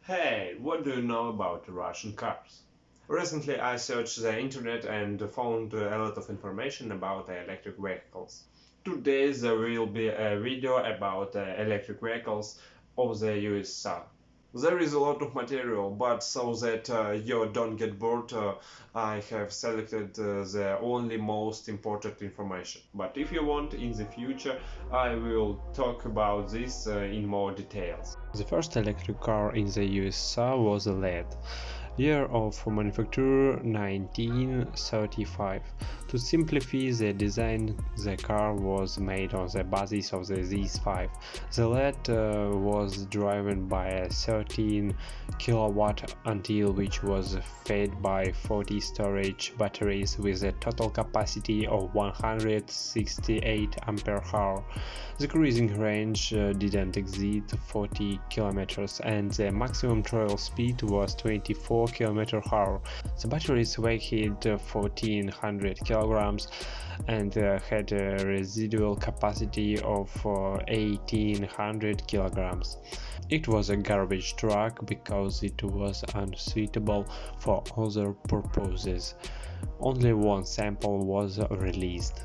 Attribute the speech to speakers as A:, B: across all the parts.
A: Hey, what do you know about Russian cars? Recently I searched the internet and found a lot of information about electric vehicles. Today there will be a video about electric vehicles of the USSR. There is a lot of material, but so that you don't get bored, I have selected the only most important information. But if you want, in the future, I will talk about this in more details.
B: The first electric car in the USSR was a LED. Year of manufacture 1935. To simplify the design, the car was made on the basis of the Z5. The LED was driven by a 13 kilowatt until which was fed by 40 storage batteries with a total capacity of 168 ampere hour. The cruising range didn't exceed 40 kilometers and the maximum trial speed was 24 km/h. The batteries weighed 1400 kilograms and had a residual capacity of 1800 kilograms. It was a garbage truck because it was unsuitable for other purposes. Only one sample was released.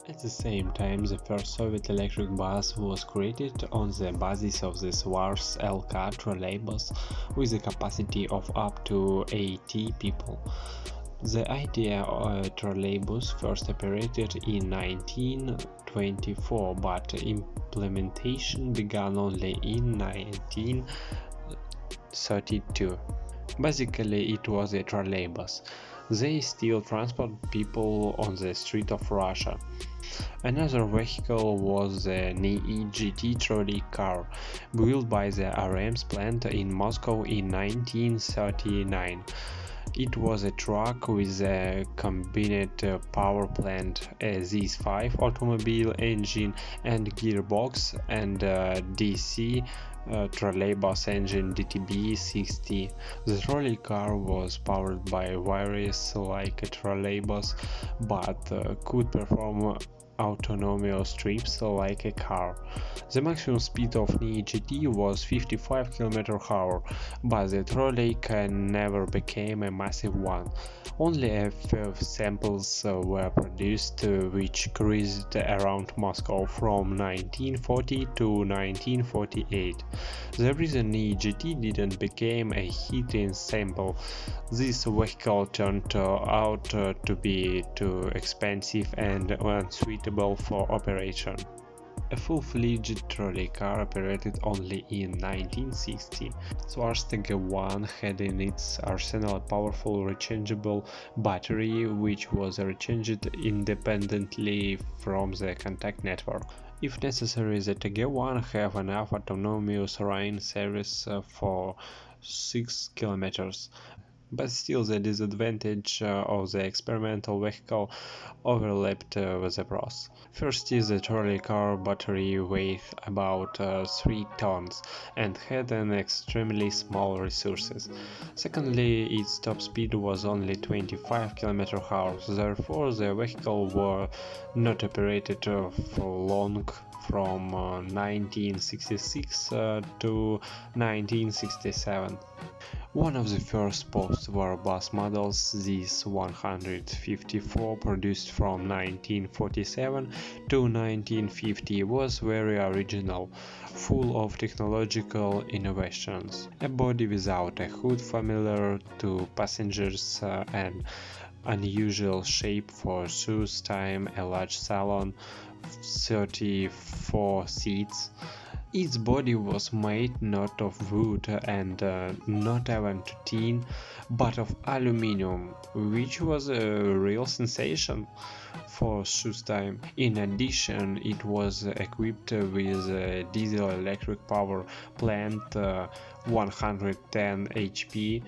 B: At the same time, the first Soviet electric bus was created on the basis of the Sars LK trolleybus with a capacity of up to 80 people. The idea of a trolleybus first operated in 1924, but implementation began only in 1932. Basically, it was a trolleybus. They still transport people on the street of Russia. Another vehicle was the NII trolley car, built by the RM's plant in Moscow in 1939. It was a truck with a combined power plant, a Z5 automobile engine and gearbox, and a DC trolleybus engine DTB-60. The trolley car was powered by wires like a trolleybus, but could perform autonomous trips like a car. The maximum speed of NII was 55 km/h, but the trolley can never became a massive one. Only a few samples were produced which cruised around Moscow from 1940 to 1948. The reason NII didn't become a hit in sample, this vehicle turned out to be too expensive and unsuitable for operation. A full-fledged trolley car operated only in 1960. Sars TG1 had in its arsenal a powerful rechargeable battery which was recharged independently from the contact network. If necessary, the TG1 have enough autonomous rain service for 6 kilometers. But still the disadvantage of the experimental vehicle overlapped with the pros. First is the trolley car battery weighed about 3 tons and had an extremely small resources. Secondly, its top speed was only 25 km/h, therefore the vehicle were not operated for long from 1966 to 1967. One of the first post-war bus models, this 154, produced from 1947 to 1950, was very original, full of technological innovations. A body without a hood familiar to passengers, an unusual shape for shoes time, a large salon, 34 seats. Its body was made not of wood and not even tin, but of aluminium, which was a real sensation for shoes time. In addition, it was equipped with a diesel-electric power plant 110 HP,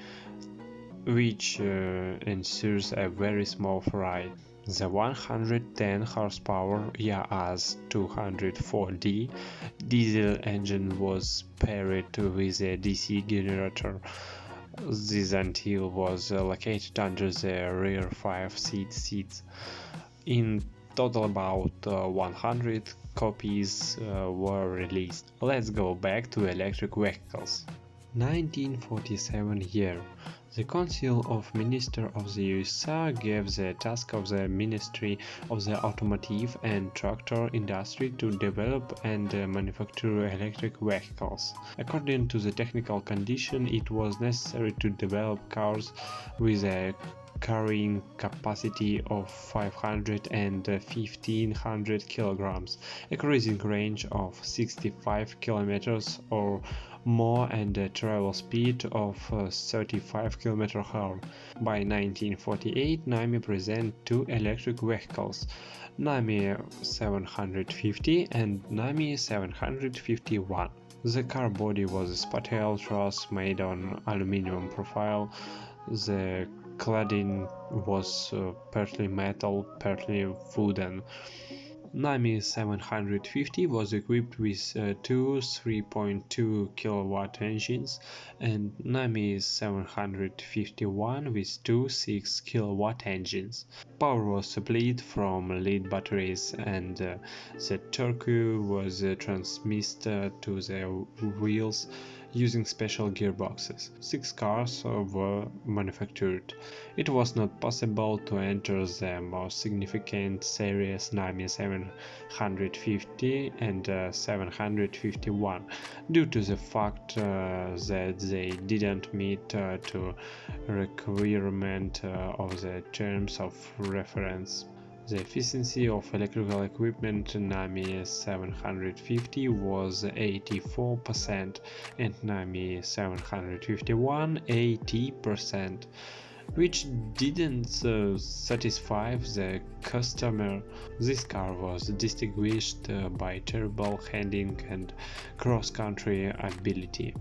B: which ensures a very smooth ride. The 110 horsepower YAZ 204D diesel engine was paired with a DC generator. This unit was located under the rear 5 seats. In total about 100 copies were released. Let's go back to electric vehicles. 1947 year. The Council of Ministers of the USSR gave the task of the Ministry of the Automotive and Tractor Industry to develop and manufacture electric vehicles. According to the technical condition, it was necessary to develop cars with a carrying capacity of 500 and 1500 kilograms, a cruising range of 65 kilometers or more and a travel speed of 35 km/h. By 1948, NAMI present two electric vehicles, NAMI 750 and NAMI 751. The car body was a spatial truss made on aluminum profile. The cladding was partly metal, partly wooden. NAMI 750 was equipped with two 3.2 kW engines and NAMI 751 with two 6 kW engines. Power was supplied from lead batteries and the torque was transmitted to the wheels using special gearboxes. 6 cars were manufactured. It was not possible to enter the most significant series NAMI 750 and 751 due to the fact that they didn't meet to requirement of the terms of reference. The efficiency of electrical equipment NAMI 750 was 84% and NAMI 751 80%, which didn't satisfy the customer. This car was distinguished by terrible handling and cross-country ability.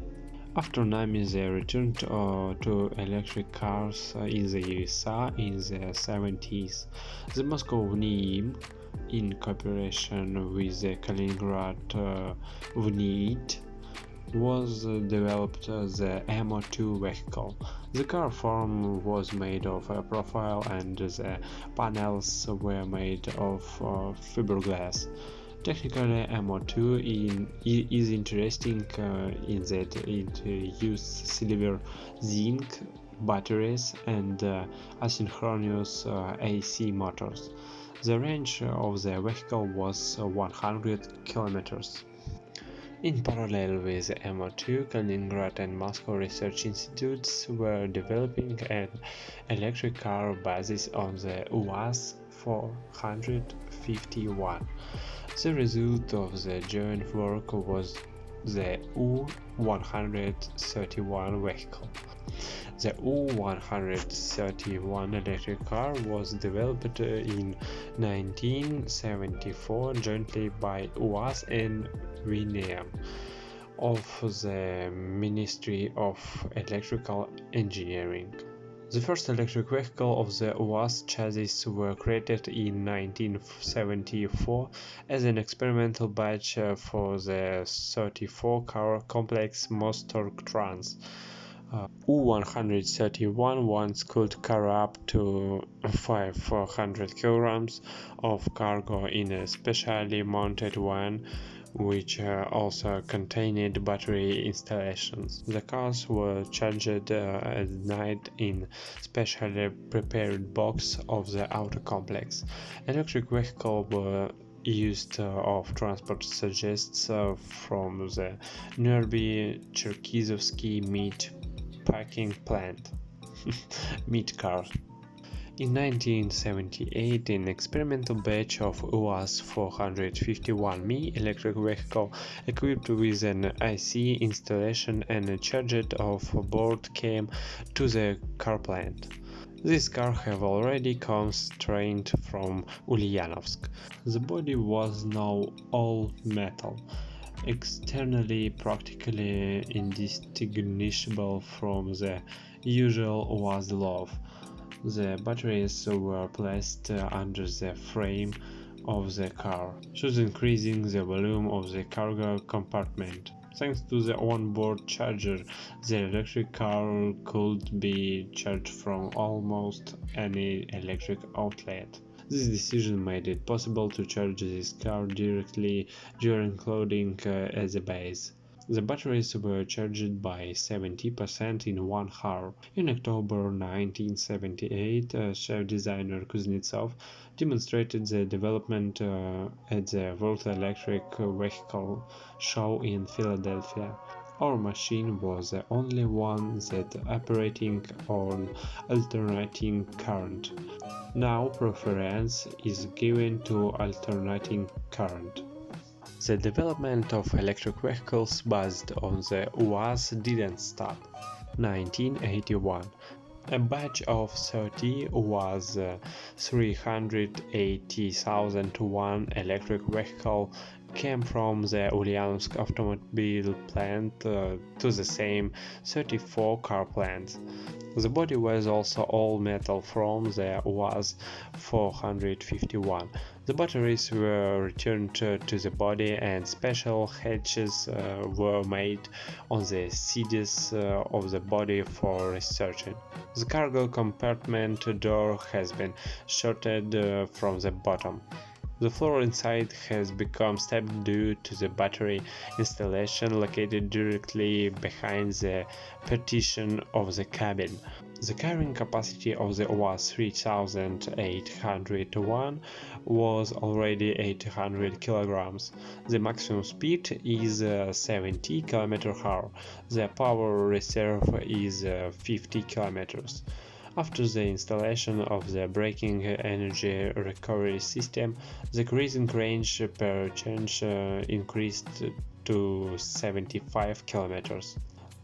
B: After NAMI, they returned to electric cars in the USSR in the 70s. The Moscow VNII, in cooperation with the Kaliningrad VNIT, was developed the MO2 vehicle. The car form was made of a profile and the panels were made of fiberglass. Technically, MO2 is interesting in that it uses silver zinc batteries and asynchronous AC motors. The range of the vehicle was 100 kilometers. In parallel with MO2, Kaliningrad and Moscow research institutes were developing an electric car based on the UAZ 451. The result of the joint work was the U-131 vehicle. The U-131 electric car was developed in 1974 jointly by UAZ and VNII of the Ministry of Electrical Engineering. The first electric vehicle of the UAZ chassis were created in 1974 as an experimental batch for the 34-car complex Mostorg Trans. U-131 once could carry up to 500 kilograms of cargo in a specially mounted van, which also contained battery installations. The cars were charged at night in specially prepared box of the auto complex. Electric vehicles were used of transport suggests from the nearby Cherkizovsky meat packing plant. Meat car. In 1978, an experimental batch of UAZ 451Me electric vehicle equipped with an IC installation and charged off board came to the car plant. This car have already come straight from Ulyanovsk. The body was now all metal, externally practically indistinguishable from the usual UAZ loaf. The batteries were placed under the frame of the car, thus increasing the volume of the cargo compartment. Thanks to the onboard charger, the electric car could be charged from almost any electric outlet. This decision made it possible to charge this car directly during loading at the base. The batteries were charged by 70% in 1 hour. In October 1978, chef designer Kuznetsov demonstrated the development at the World Electric Vehicle Show in Philadelphia. Our machine was the only one that operating on alternating current. Now preference is given to alternating current. The development of electric vehicles based on the UAZ didn't stop. 1981. A batch of 30 was 380,001 electric vehicle came from the Ulyanovsk automobile plant to the same 34 car plants. The body was also all metal from the UAZ 451. The batteries were returned to the body and special hatches were made on the sides of the body for researching. The cargo compartment door has been shorted from the bottom. The floor inside has become stepped due to the battery installation located directly behind the partition of the cabin. The carrying capacity of the UAZ 3801 was already 800 kilograms. The maximum speed is 70 km/h. The power reserve is 50 kilometers. After the installation of the braking energy recovery system, the cruising range per change increased to 75 kilometers.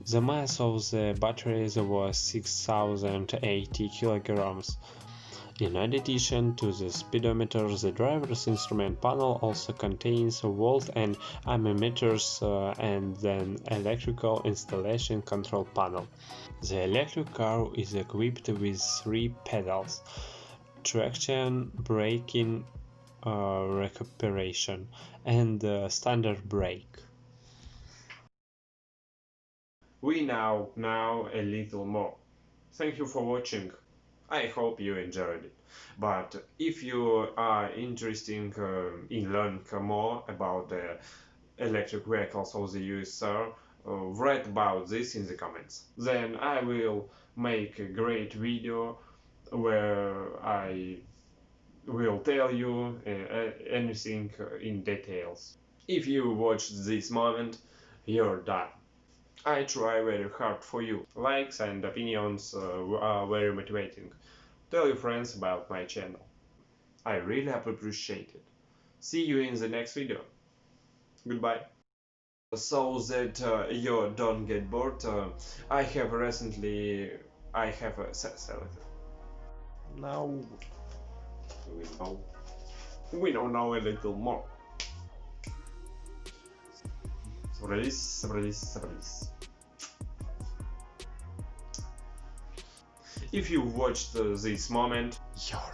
B: The mass of the batteries was 6,080 kilograms. In addition to the speedometer, the driver's instrument panel also contains volt and ammeters and an electrical installation control panel. The electric car is equipped with 3 pedals: traction, braking, recuperation, and standard brake.
A: We now know a little more. Thank you for watching. I hope you enjoyed it. But if you are interested in learning more about the electric vehicles of the USSR, write about this in the comments. Then I will make a great video where I will tell you anything in details. If you watched this moment, you're done. I try very hard for you. Likes and opinions are very motivating. Tell your friends about my channel. I really appreciate it. See you in the next video. Goodbye. So that you don't get bored, I have selected. Now we know now a little more. Собрались. If you watched this moment, you're